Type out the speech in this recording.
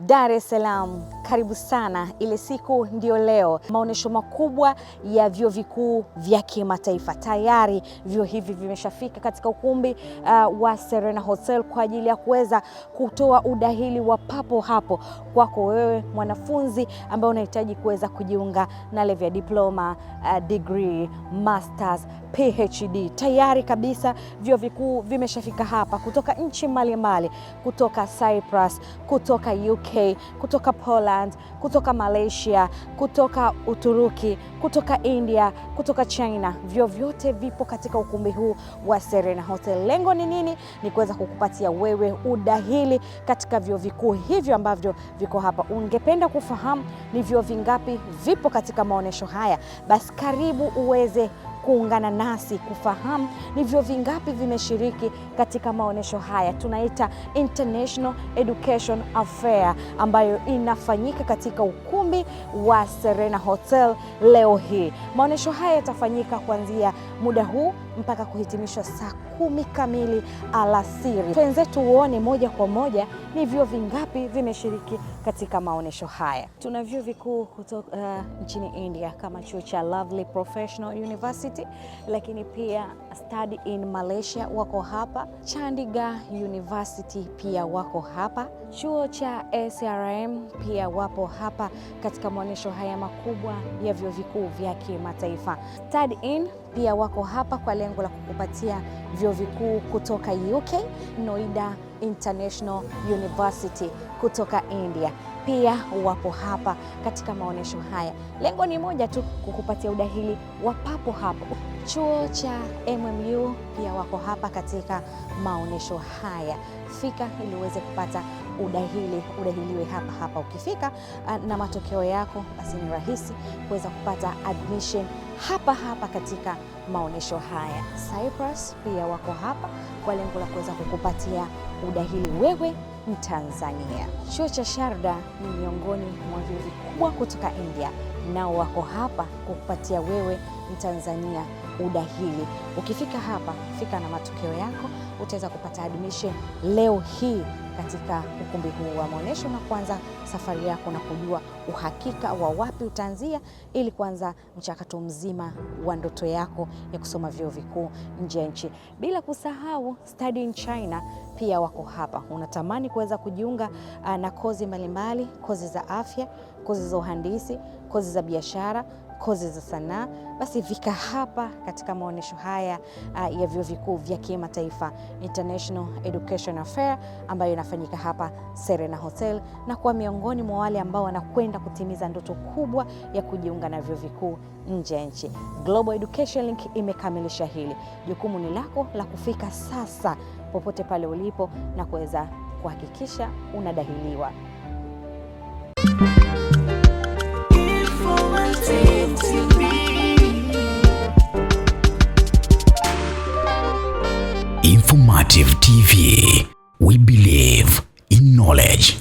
Dar es Salaam, karibu sana. Ile siku ndio leo. Maonesho makubwa ya vyuo vikuu vya kimataifa. Tayari vyuo hivi vimeshafika katika ukumbi wa Serena Hotel kwa ajili ya kuweza kutoa udahili wa papo hapo kwako wewe mwanafunzi ambaye unahitaji kuweza kujiunga na level ya diploma, degree, masters, PhD. Tayari kabisa vyuo vikuu vimeshafika hapa kutoka nchi mbalimbali, kutoka Cyprus, kutoka UK, kutoka Poland, kutoka Malaysia, kutoka Uturuki, kutoka India, kutoka China. Vyuo vyote vipo katika ukumbi huu wa Serena Hotel. Lengo ni nini? Ni kuweza kukupatia wewe udahili katika vyuo vikuu hivyo ambavyo viko hapa. Ungependa kufahamu ni vyuo vingapi vipo katika maonesho haya? Basi karibu uweze kuungana nasi kufahamu ni vyuo vingapi vimeshiriki katika maonesho haya. Tunaita International Education Affair ambayo inafanyika katika ukumbi wa Serena Hotel leo hii. Maonesho haya yatafanyika kuanzia muda huu mpaka kuhitimishwa saa 10 kamili alasiri. Twenzetu uone moja kwa moja ni vyuo vingapi vimeshiriki katika maonesho haya. Tuna vyuo vikuu kutoka nchini India kama chuo cha Lovely Professional University, lakini pia Study in Malaysia wako hapa, Chandigarh University pia wako hapa, chuo cha SRM pia wapo hapa katika maonesho haya makubwa ya vyuo vikuu vya kimataifa. Study in pia wako hapa kwa lengo la kukupatia vyuo vikuu kutoka UK, Noida International University kutoka India pia wapo hapa katika maonesho haya. Lengo ni moja tu, kukupatia udahili wa papo hapo. Chuo cha MMU pia wako hapa katika maonesho haya. Fika ili uweze kupata udahiliwe hapa hapa. Ukifika na matokeo yako, basi ni rahisi kuweza kupata admission hapa hapa katika maonesho haya. Cyprus pia wako hapa kwa lengo la kuweza kukupatia udahili wewe Mtanzania. Chuo cha Sharda ni miongoni mwa vyuo vikubwa kutoka India, nao wako hapa kukupatia wewe Mtanzania udahili. Ukifika hapa, fika na matokeo yako, utaweza kupata admission leo hii katika ukumbi huu wa maonesho na kuanza safari yako na kujua uhakika wa wapi utaanzia ili kuanza mchakato mzima wa ndoto yako ya kusoma vyuo vikuu nje ya nchi. Bila kusahau Study in China pia wako hapa. Unatamani kuweza kujiunga na kozi mbalimbali, kozi za afya, kozi za uhandisi, kozi za biashara, kozi za sanaa, basi fika hapa katika maonesho haya ya vyuo vikuu vya kimataifa, International Education Affair, ambayo inafanyika hapa Serena Hotel, na kwa miongoni mwa wale ambao wanakwenda kutimiza ndoto kubwa ya kujiunga na vyuo vikuu nje ya nchi. Global Education Link imekamilisha hili. Jukumu ni lako la kufika sasa popote pale ulipo na kuweza kuhakikisha unadahiliwa. Informative TV. We believe in knowledge.